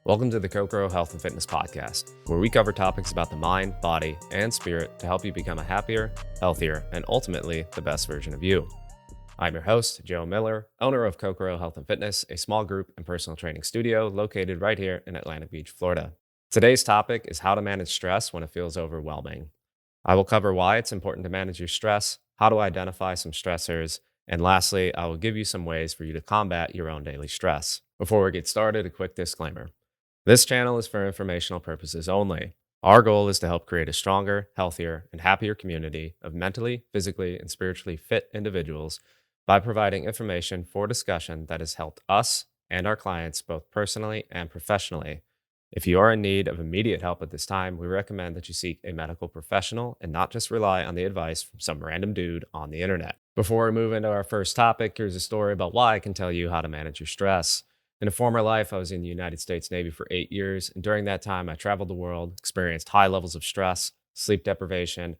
Welcome to the Kokoro Health and Fitness Podcast, where we cover topics about the mind, body, and spirit to help you become a happier, healthier, and ultimately the best version of you. I'm your host, Joe Miller, owner of Kokoro Health and Fitness, a small group and personal training studio located right here in Atlantic Beach, Florida. Today's topic is how to manage stress when it feels overwhelming. I will cover why it's important to manage your stress, how to identify some stressors, and lastly, I will give you some ways for you to combat your own daily stress. Before we get started, a quick disclaimer. This channel is for informational purposes only. Our goal is to help create a stronger, healthier, and happier community of mentally, physically, and spiritually fit individuals by providing information for discussion that has helped us and our clients both personally and professionally. If you are in need of immediate help at this time, we recommend that you seek a medical professional and not just rely on the advice from some random dude on the internet. Before we move into our first topic, here's a story about why I can tell you how to manage your stress. In a former life, I was in the United States Navy for 8 years, and during that time, I traveled the world, experienced high levels of stress, sleep deprivation,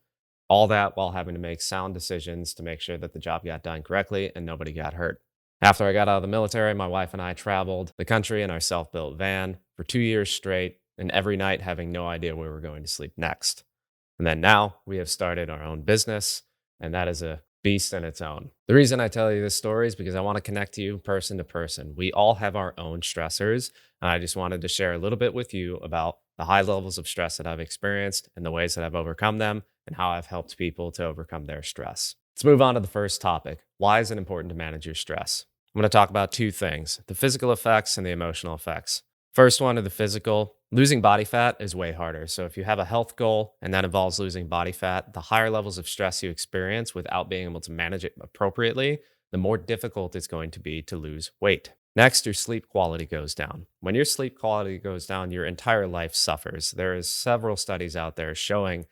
all that while having to make sound decisions to make sure that the job got done correctly and nobody got hurt. After I got out of the military, my wife and I traveled the country in our self-built van for 2 years straight, and every night having no idea where we were going to sleep next. And then now we have started our own business, and that is a beast in its own. The reason I tell you this story is because I want to connect you person to person. We all have our own stressors, and I just wanted to share a little bit with you about the high levels of stress that I've experienced and the ways that I've overcome them and how I've helped people to overcome their stress. Let's move on to the first topic. Why is it important to manage your stress? I'm going to talk about two things, the physical effects and the emotional effects. First one are the physical. Losing body fat is way harder. So if you have a health goal and that involves losing body fat, the higher levels of stress you experience without being able to manage it appropriately, the more difficult it's going to be to lose weight. Next, your sleep quality goes down. When your sleep quality goes down, your entire life suffers. There is several studies out there showing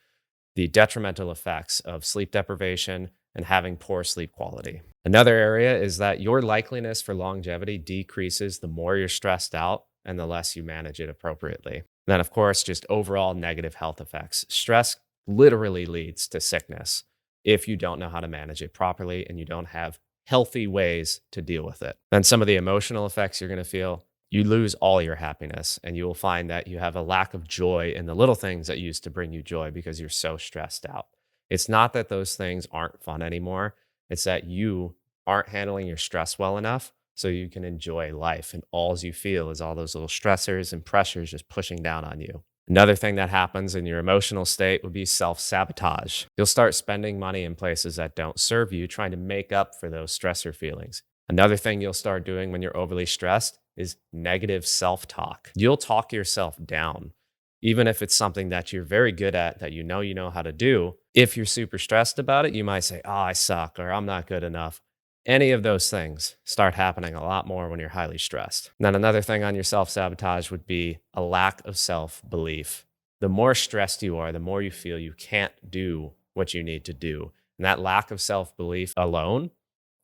the detrimental effects of sleep deprivation and having poor sleep quality. Another area is that your likeliness for longevity decreases the more you're stressed out and the less you manage it appropriately. Then, of course, just overall negative health effects. Stress literally leads to sickness if you don't know how to manage it properly and you don't have healthy ways to deal with it. Then some of the emotional effects you're going to feel, you lose all your happiness and you will find that you have a lack of joy in the little things that used to bring you joy because you're so stressed out. It's not that those things aren't fun anymore. It's that you aren't handling your stress well enough so you can enjoy life. And all you feel is all those little stressors and pressures just pushing down on you. Another thing that happens in your emotional state would be self-sabotage. You'll start spending money in places that don't serve you, trying to make up for those stressor feelings. Another thing you'll start doing when you're overly stressed is negative self-talk. You'll talk yourself down, even if it's something that you're very good at, that you know how to do. If you're super stressed about it, you might say, oh, I suck, or I'm not good enough. Any of those things start happening a lot more when you're highly stressed. And then another thing on your self-sabotage would be a lack of self-belief. The more stressed you are, the more you feel you can't do what you need to do. And that lack of self-belief alone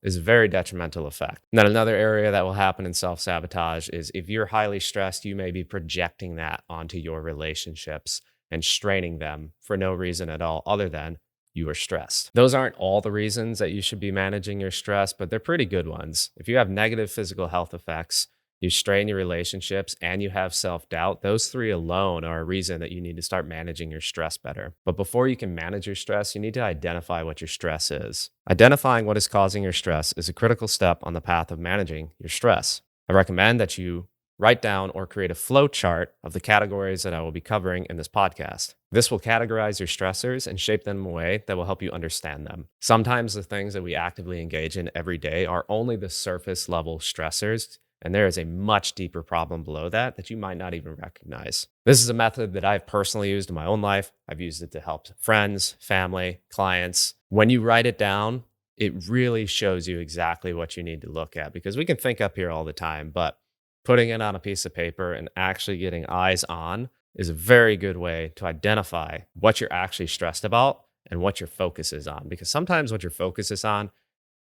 is a very detrimental effect. And then another area that will happen in self-sabotage is if you're highly stressed, you may be projecting that onto your relationships and straining them for no reason at all other than you are stressed. Those aren't all the reasons that you should be managing your stress, but they're pretty good ones. If you have negative physical health effects, you strain your relationships, and you have self-doubt, those three alone are a reason that you need to start managing your stress better. But before you can manage your stress, you need to identify what your stress is. Identifying what is causing your stress is a critical step on the path of managing your stress. I recommend that you write down or create a flow chart of the categories that I will be covering in this podcast. This will categorize your stressors and shape them in a way that will help you understand them. Sometimes the things that we actively engage in every day are only the surface level stressors, and there is a much deeper problem below that you might not even recognize. This is a method that I've personally used in my own life. I've used it to help friends, family, clients. When you write it down, it really shows you exactly what you need to look at, because we can think up here all the time, but putting it on a piece of paper and actually getting eyes on is a very good way to identify what you're actually stressed about and what your focus is on. Because sometimes what your focus is on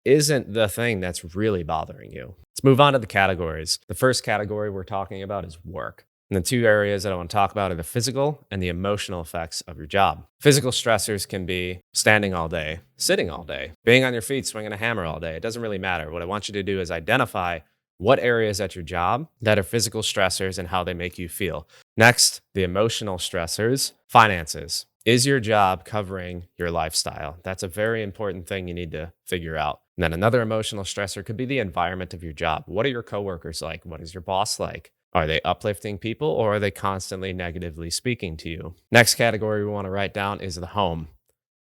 isn't the thing that's really bothering you. Let's move on to the categories. The first category we're talking about is work. And the two areas that I want to talk about are the physical and the emotional effects of your job. Physical stressors can be standing all day, sitting all day, being on your feet, swinging a hammer all day. It doesn't really matter. What I want you to do is identify what areas at your job that are physical stressors and how they make you feel. Next, the emotional stressors, finances. Is your job covering your lifestyle? That's a very important thing you need to figure out. And then another emotional stressor could be the environment of your job. What are your coworkers like? What is your boss like? Are they uplifting people or are they constantly negatively speaking to you? Next category we want to write down is the home.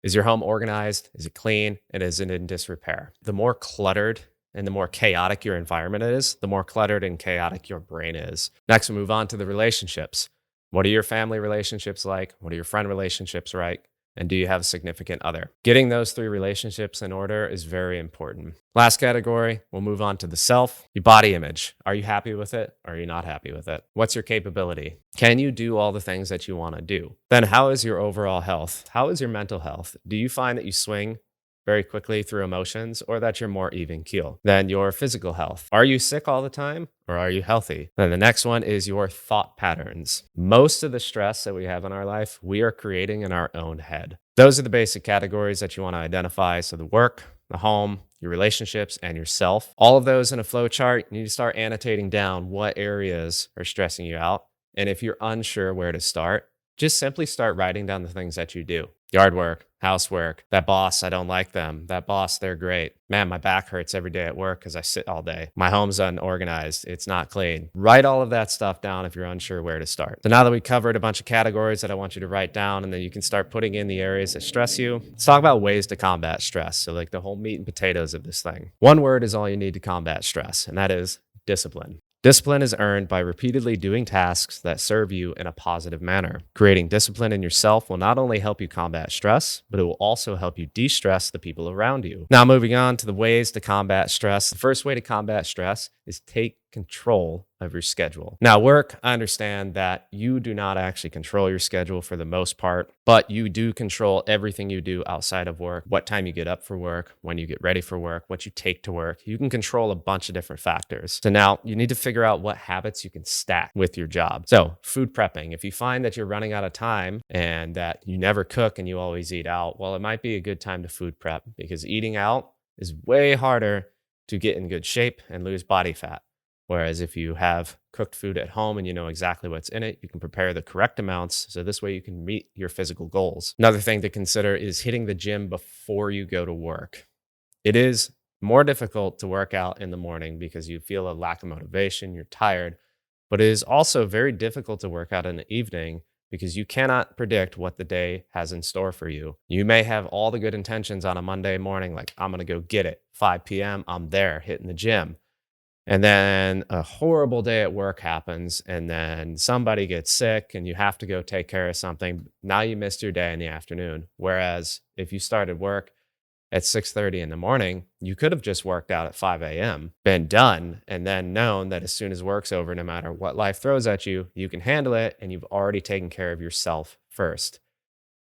Is your home organized? Is it clean? And is it in disrepair? The more cluttered and the more chaotic your environment is, the more cluttered and chaotic your brain is. Next, we move on to the relationships. What are your family relationships like? What are your friend relationships like? And do you have a significant other? Getting those 3 relationships in order is very important. Last category, we'll move on to the self, your body image. Are you happy with it? Or are you not happy with it? What's your capability? Can you do all the things that you want to do? Then how is your overall health? How is your mental health? Do you find that you swing very quickly through emotions or that you're more even keel? Then your physical health. Are you sick all the time or are you healthy? Then the next one is your thought patterns. Most of the stress that we have in our life, we are creating in our own head. Those are the basic categories that you want to identify. So the work, the home, your relationships, and yourself. All of those in a flow chart, you need to start annotating down what areas are stressing you out. And if you're unsure where to start, just simply start writing down the things that you do. Yard work, housework, that boss, I don't like them. That boss, they're great. Man, my back hurts every day at work because I sit all day. My home's unorganized. It's not clean. Write all of that stuff down if you're unsure where to start. So now that we covered a bunch of categories that I want you to write down, and then you can start putting in the areas that stress you, let's talk about ways to combat stress. So like the whole meat and potatoes of this thing. One word is all you need to combat stress, and that is discipline. Discipline is earned by repeatedly doing tasks that serve you in a positive manner. Creating discipline in yourself will not only help you combat stress, but it will also help you de-stress the people around you. Now, moving on to the ways to combat stress. The first way to combat stress is take control of your schedule. Now, work, I understand that you do not actually control your schedule for the most part, but you do control everything you do outside of work, what time you get up for work, when you get ready for work, what you take to work. You can control a bunch of different factors. So now you need to figure out what habits you can stack with your job. So food prepping, if you find that you're running out of time and that you never cook and you always eat out, well, it might be a good time to food prep because eating out is way harder to get in good shape and lose body fat. Whereas if you have cooked food at home and you know exactly what's in it, you can prepare the correct amounts. So this way you can meet your physical goals. Another thing to consider is hitting the gym before you go to work. It is more difficult to work out in the morning because you feel a lack of motivation, you're tired, but it is also very difficult to work out in the evening because you cannot predict what the day has in store for you. You may have all the good intentions on a Monday morning, like I'm going to go get it. 5 p.m., I'm there hitting the gym. And then a horrible day at work happens, and then somebody gets sick and you have to go take care of something. Now you missed your day in the afternoon. Whereas if you started work at 6:30 in the morning, you could have just worked out at 5 a.m., been done, and then known that as soon as work's over, no matter what life throws at you, you can handle it, and you've already taken care of yourself first.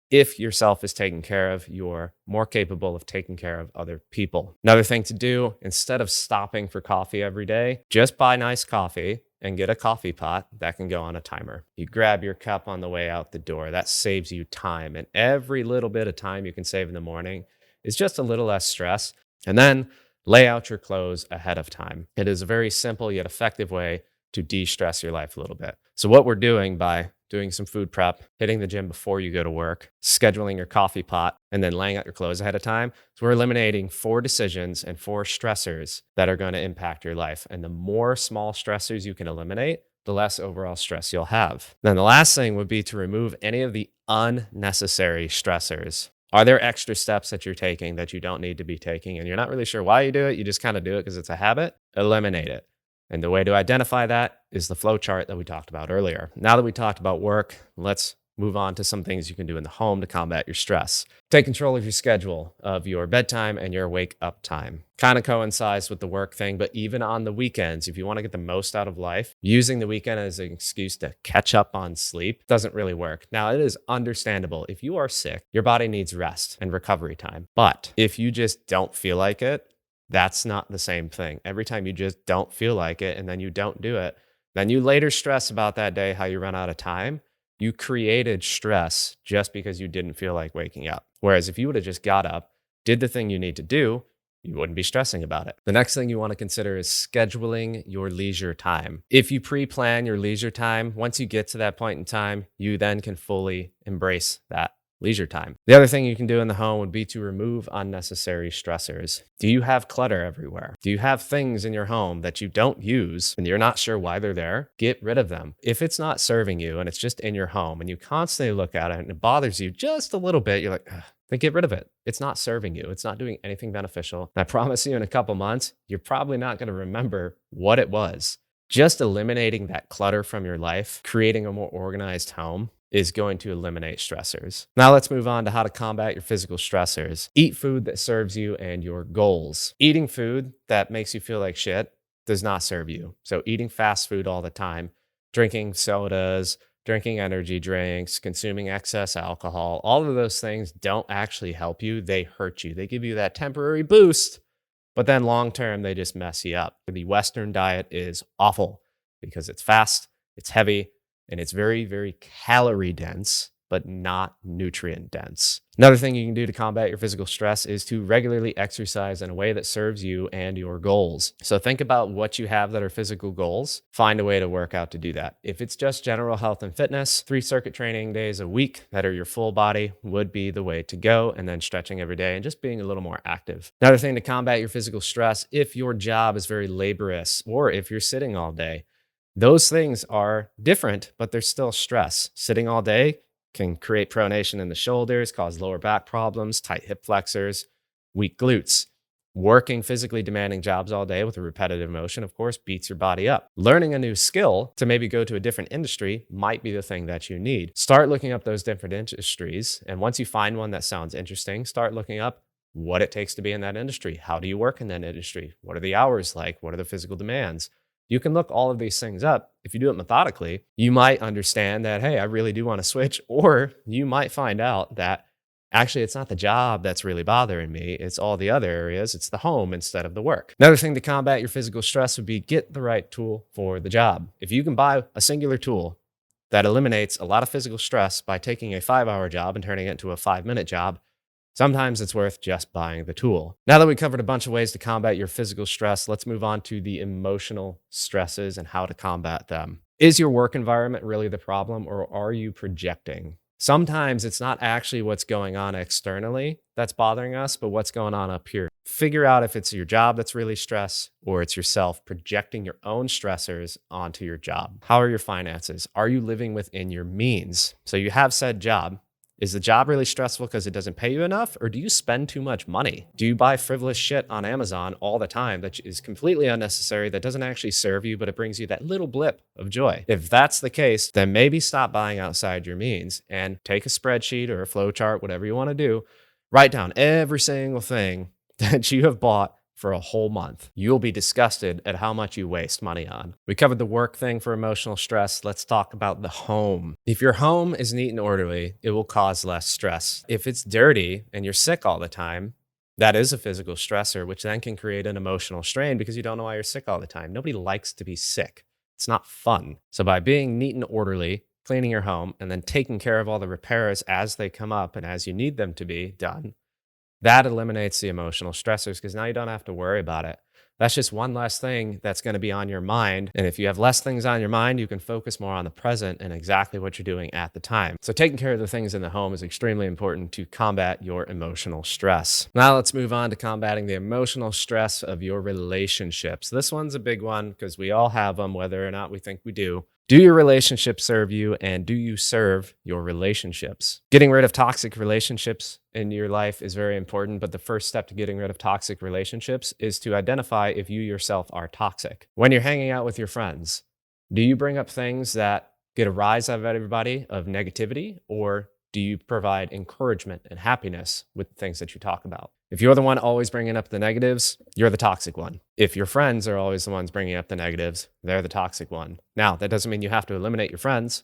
If yourself is taken care of, you're more capable of taking care of other people. Another thing to do, instead of stopping for coffee every day, just buy nice coffee and get a coffee pot that can go on a timer. You grab your cup on the way out the door. That saves you time. And every little bit of time you can save in the morning is just a little less stress. And then lay out your clothes ahead of time. It is a very simple yet effective way to de-stress your life a little bit. So what we're doing by doing some food prep, hitting the gym before you go to work, scheduling your coffee pot, and then laying out your clothes ahead of time. So we're eliminating 4 decisions and 4 stressors that are going to impact your life. And the more small stressors you can eliminate, the less overall stress you'll have. Then the last thing would be to remove any of the unnecessary stressors. Are there extra steps that you're taking that you don't need to be taking and you're not really sure why you do it? You just kind of do it because it's a habit. Eliminate it. And the way to identify that is the flow chart that we talked about earlier. Now that we talked about work, let's move on to some things you can do in the home to combat your stress. Take control of your schedule, of your bedtime and your wake up time. Kind of coincides with the work thing, but even on the weekends, if you want to get the most out of life, using the weekend as an excuse to catch up on sleep doesn't really work. Now, it is understandable. If you are sick, your body needs rest and recovery time. But if you just don't feel like it, that's not the same thing. Every time you just don't feel like it and then you don't do it, then you later stress about that day, how you run out of time. You created stress just because you didn't feel like waking up. Whereas if you would have just got up, did the thing you need to do, you wouldn't be stressing about it. The next thing you want to consider is scheduling your leisure time. If you pre-plan your leisure time, once you get to that point in time, you then can fully embrace that leisure time. The other thing you can do in the home would be to remove unnecessary stressors. Do you have clutter everywhere? Do you have things in your home that you don't use and you're not sure why they're there? Get rid of them. If it's not serving you and it's just in your home and you constantly look at it and it bothers you just a little bit, you're like, ugh, then get rid of it. It's not serving you. It's not doing anything beneficial. And I promise you, in a couple months, you're probably not going to remember what it was. Just eliminating that clutter from your life, creating a more organized home, is going to eliminate stressors. Now let's move on to how to combat your physical stressors. Eat food that serves you and your goals. Eating food that makes you feel like shit does not serve you. So eating fast food all the time, drinking sodas, drinking energy drinks, consuming excess alcohol, all of those things don't actually help you. They hurt you. They give you that temporary boost, but then long term, they just mess you up. The Western diet is awful because it's fast, it's heavy, and it's very, very calorie dense, but not nutrient dense. Another thing you can do to combat your physical stress is to regularly exercise in a way that serves you and your goals. So think about what you have that are physical goals. Find a way to work out to do that. If it's just general health and fitness, 3 circuit training days a week that are your full body would be the way to go, and then stretching every day and just being a little more active. Another thing to combat your physical stress, if your job is very laborious or if you're sitting all day, those things are different, but they're still stress. Sitting all day can create pronation in the shoulders, cause lower back problems, tight hip flexors, weak glutes. Working physically demanding jobs all day with a repetitive motion, of course, beats your body up. Learning a new skill to maybe go to a different industry might be the thing that you need. Start looking up those different industries. And once you find one that sounds interesting, start looking up what it takes to be in that industry. How do you work in that industry? What are the hours like? What are the physical demands? You can look all of these things up. If you do it methodically, you might understand that, hey, I really do want to switch. Or you might find out that actually it's not the job that's really bothering me. It's all the other areas. It's the home instead of the work. Another thing to combat your physical stress would be get the right tool for the job. If you can buy a singular tool that eliminates a lot of physical stress by taking a 5-hour job and turning it into a 5-minute job, sometimes it's worth just buying the tool. Now that we covered a bunch of ways to combat your physical stress, let's move on to the emotional stresses and how to combat them. Is your work environment really the problem, or are you projecting? Sometimes it's not actually what's going on externally that's bothering us, but what's going on up here. Figure out if it's your job that's really stress or it's yourself projecting your own stressors onto your job. How are your finances? Are you living within your means? So you have said job. Is the job really stressful because it doesn't pay you enough? Or do you spend too much money? Do you buy frivolous shit on Amazon all the time that is completely unnecessary, that doesn't actually serve you, but it brings you that little blip of joy? If that's the case, then maybe stop buying outside your means and take a spreadsheet or a flow chart, whatever you want to do. Write down every single thing that you have bought for a whole month. You'll be disgusted at how much you waste money on. We covered the work thing for emotional stress. Let's talk about the home. If your home is neat and orderly, it will cause less stress. If it's dirty and you're sick all the time, that is a physical stressor, which then can create an emotional strain because you don't know why you're sick all the time. Nobody likes to be sick. It's not fun. So by being neat and orderly, cleaning your home, and then taking care of all the repairs as they come up and as you need them to be done, that eliminates the emotional stressors because now you don't have to worry about it. That's just one less thing that's going to be on your mind. And if you have less things on your mind, you can focus more on the present and exactly what you're doing at the time. So taking care of the things in the home is extremely important to combat your emotional stress. Now let's move on to combating the emotional stress of your relationships. This one's a big one because we all have them, whether or not we think we do. Do your relationships serve you, and do you serve your relationships? Getting rid of toxic relationships in your life is very important, but the first step to getting rid of toxic relationships is to identify if you yourself are toxic. When you're hanging out with your friends, do you bring up things that get a rise out of everybody of negativity, or do you provide encouragement and happiness with the things that you talk about? If you're the one always bringing up the negatives, you're the toxic one. If your friends are always the ones bringing up the negatives, they're the toxic one. Now, that doesn't mean you have to eliminate your friends.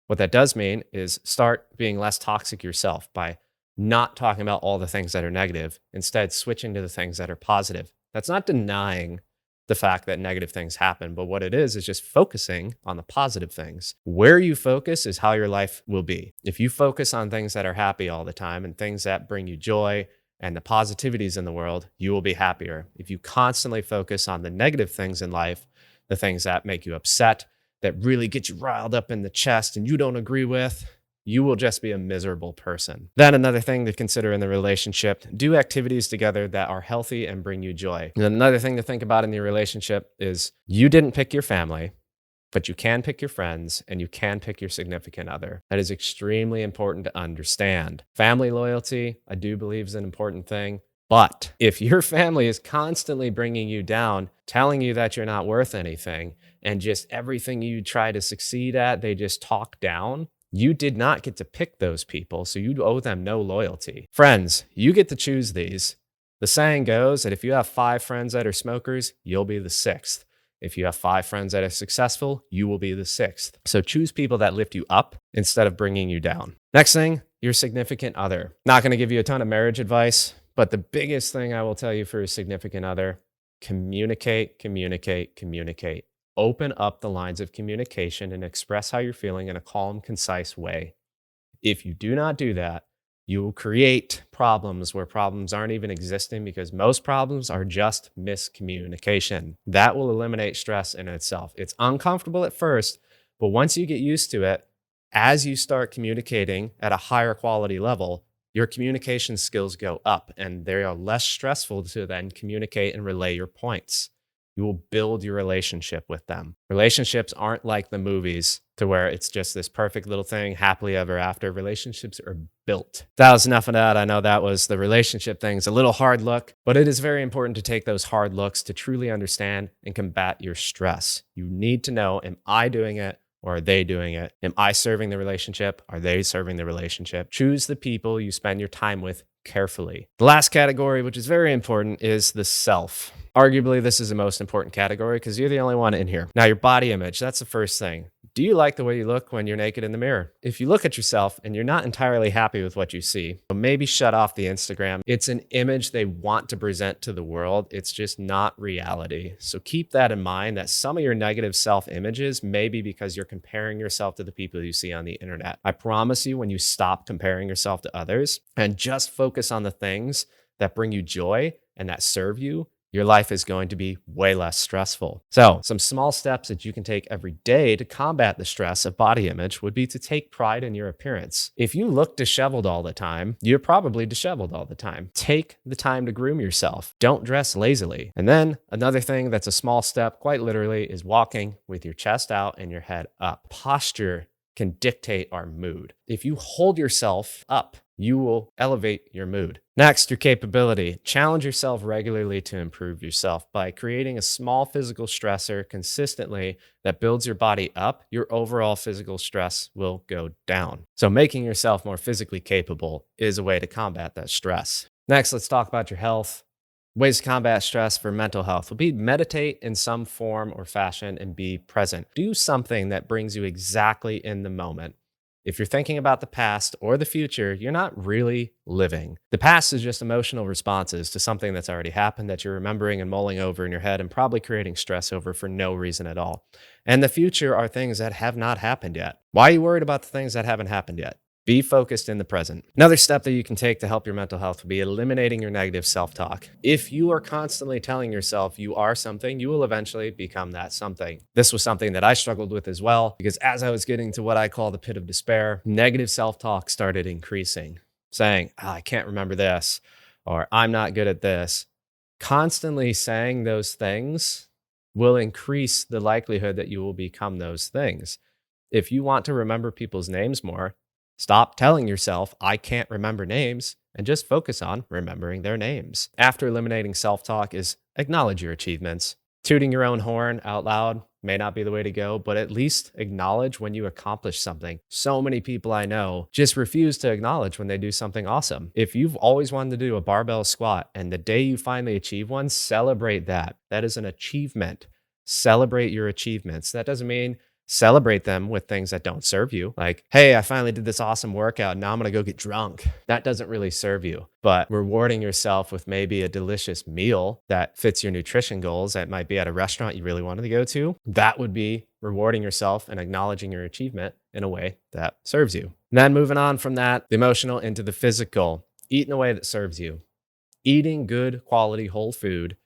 What that does mean is start being less toxic yourself by not talking about all the things that are negative, instead switching to the things that are positive. That's not denying the fact that negative things happen, but what it is just focusing on the positive things. Where you focus is how your life will be. If you focus on things that are happy all the time and things that bring you joy and the positivities in the world, you will be happier. If you constantly focus on the negative things in life, the things that make you upset, that really get you riled up in the chest and you don't agree with, you will just be a miserable person. Then another thing to consider in the relationship, do activities together that are healthy and bring you joy. And another thing to think about in your relationship is you didn't pick your family, but you can pick your friends and you can pick your significant other. That is extremely important to understand. Family loyalty, I do believe, is an important thing. But if your family is constantly bringing you down, telling you that you're not worth anything, and just everything you try to succeed at, they just talk down, you did not get to pick those people, so you owe them no loyalty. Friends, you get to choose these. The saying goes that if you have 5 friends that are smokers, you'll be the 6th. If you have 5 friends that are successful, you will be the 6th. So choose people that lift you up instead of bringing you down. Next thing, your significant other. Not going to give you a ton of marriage advice, but the biggest thing I will tell you for a significant other, communicate, communicate, communicate. Open up the lines of communication and express how you're feeling in a calm, concise way. If you do not do that, you will create problems where problems aren't even existing because most problems are just miscommunication. That will eliminate stress in itself. It's uncomfortable at first, but once you get used to it, as you start communicating at a higher quality level, your communication skills go up and they are less stressful to then communicate and relay your points. You will build your relationship with them. Relationships aren't like the movies to where it's just this perfect little thing, happily ever after. Relationships are built. That was enough of that. I know that was the relationship thing. It's a little hard look, but it is very important to take those hard looks to truly understand and combat your stress. You need to know, am I doing it? Or are they doing it? Am I serving the relationship? Are they serving the relationship? Choose the people you spend your time with carefully. The last category, which is very important, is the self. Arguably, this is the most important category because you're the only one in here. Now, your body image, that's the first thing. Do you like the way you look when you're naked in the mirror? If you look at yourself and you're not entirely happy with what you see, maybe shut off the Instagram. It's an image they want to present to the world. It's just not reality. So keep that in mind that some of your negative self-images may be because you're comparing yourself to the people you see on the internet. I promise you, when you stop comparing yourself to others and just focus on the things that bring you joy and that serve you, your life is going to be way less stressful. So some small steps that you can take every day to combat the stress of body image would be to take pride in your appearance. If you look disheveled all the time, you're probably disheveled all the time. Take the time to groom yourself. Don't dress lazily. And then another thing that's a small step, quite literally, is walking with your chest out and your head up. Posture can dictate our mood. If you hold yourself up, you will elevate your mood. Next, your capability. Challenge yourself regularly to improve yourself. By creating a small physical stressor consistently that builds your body up, your overall physical stress will go down. So making yourself more physically capable is a way to combat that stress. Next, let's talk about your health. Ways to combat stress for mental health will be meditate in some form or fashion and be present. Do something that brings you exactly in the moment. If you're thinking about the past or the future, you're not really living. The past is just emotional responses to something that's already happened that you're remembering and mulling over in your head and probably creating stress over for no reason at all. And the future are things that have not happened yet. Why are you worried about the things that haven't happened yet? Be focused in the present. Another step that you can take to help your mental health would be eliminating your negative self-talk. If you are constantly telling yourself you are something, you will eventually become that something. This was something that I struggled with as well, because as I was getting to what I call the pit of despair, negative self-talk started increasing, saying, I can't remember this, or I'm not good at this. Constantly saying those things will increase the likelihood that you will become those things. If you want to remember people's names more, stop telling yourself, I can't remember names, and just focus on remembering their names. After eliminating self-talk is acknowledge your achievements. Tooting your own horn out loud may not be the way to go, but at least acknowledge when you accomplish something. So many people I know just refuse to acknowledge when they do something awesome. If you've always wanted to do a barbell squat and the day you finally achieve one, celebrate that. That is an achievement. Celebrate your achievements. That doesn't mean celebrate them with things that don't serve you. Like, hey, I finally did this awesome workout. Now I'm going to go get drunk. That doesn't really serve you. But rewarding yourself with maybe a delicious meal that fits your nutrition goals, that might be at a restaurant you really wanted to go to, that would be rewarding yourself and acknowledging your achievement in a way that serves you. And then moving on from that, the emotional into the physical. Eat in a way that serves you. Eating good quality whole food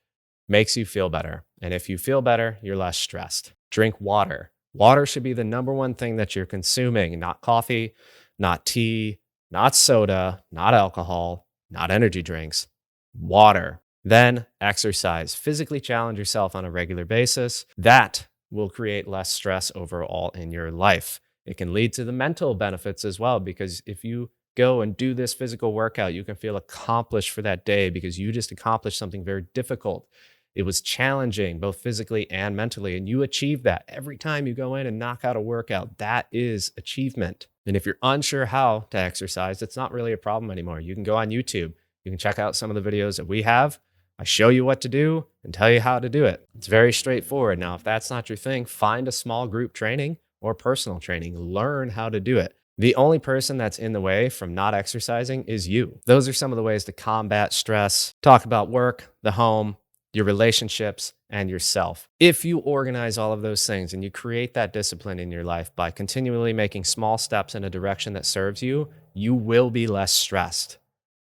makes you feel better. And if you feel better, you're less stressed. Drink water. Water should be the number one thing that you're consuming, not coffee, not tea, not soda, not alcohol, not energy drinks. Water. Then exercise. Physically challenge yourself on a regular basis. That will create less stress overall in your life. It can lead to the mental benefits as well, because if you go and do this physical workout, you can feel accomplished for that day because you just accomplished something very difficult. It was challenging both physically and mentally, and you achieve that every time you go in and knock out a workout. That is achievement. And if you're unsure how to exercise, it's not really a problem anymore. You can go on YouTube. You can check out some of the videos that we have. I show you what to do and tell you how to do it. It's very straightforward. Now, if that's not your thing, find a small group training or personal training. Learn how to do it. The only person that's in the way from not exercising is you. Those are some of the ways to combat stress. Talk about work, the home, your relationships, and yourself. If you organize all of those things and you create that discipline in your life by continually making small steps in a direction that serves you, you will be less stressed.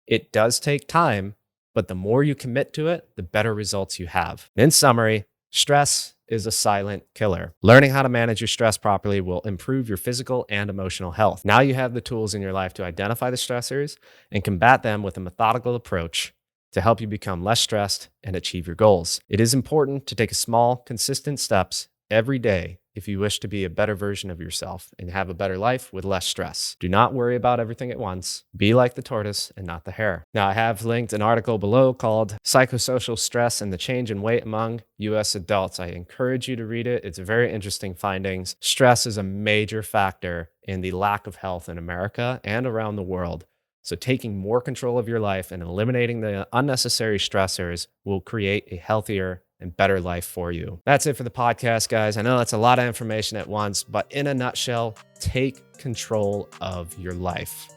It does take time, but the more you commit to it, the better results you have. In summary, stress is a silent killer. Learning how to manage your stress properly will improve your physical and emotional health. Now you have the tools in your life to identify the stressors and combat them with a methodical approach to help you become less stressed and achieve your goals. It is important to take small, consistent steps every day if you wish to be a better version of yourself and have a better life with less stress. Do not worry about everything at once. Be like the tortoise and not the hare. Now, I have linked an article below called Psychosocial Stress and the Change in Weight Among U.S. Adults. I encourage you to read it. It's very interesting findings. Stress is a major factor in the lack of health in America and around the world. So taking more control of your life and eliminating the unnecessary stressors will create a healthier and better life for you. That's it for the podcast, guys. I know that's a lot of information at once, but in a nutshell, take control of your life.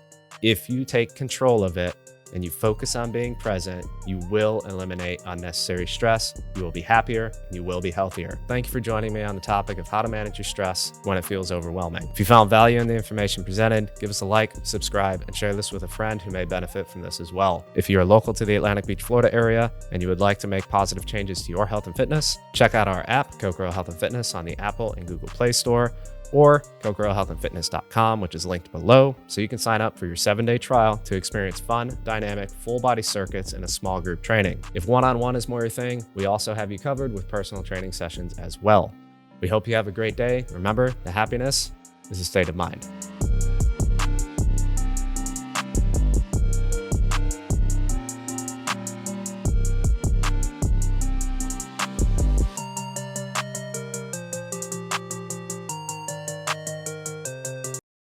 If you take control of it and you focus on being present, you will eliminate unnecessary stress. You will be happier and you will be healthier. Thank you for joining me on the topic of how to manage your stress when it feels overwhelming. If you found value in the information presented, give us a like, subscribe, and share this with a friend who may benefit from this as well. If you are local to the Atlantic Beach, Florida area, and you would like to make positive changes to your health and fitness, check out our app, Kokoro Health and Fitness, on the Apple and Google Play Store, or kokorohealthandfitness.com, which is linked below, so you can sign up for your 7-day trial to experience fun, dynamic, full-body circuits in a small group training. If one-on-one is more your thing, we also have you covered with personal training sessions as well. We hope you have a great day. Remember, the happiness is a state of mind.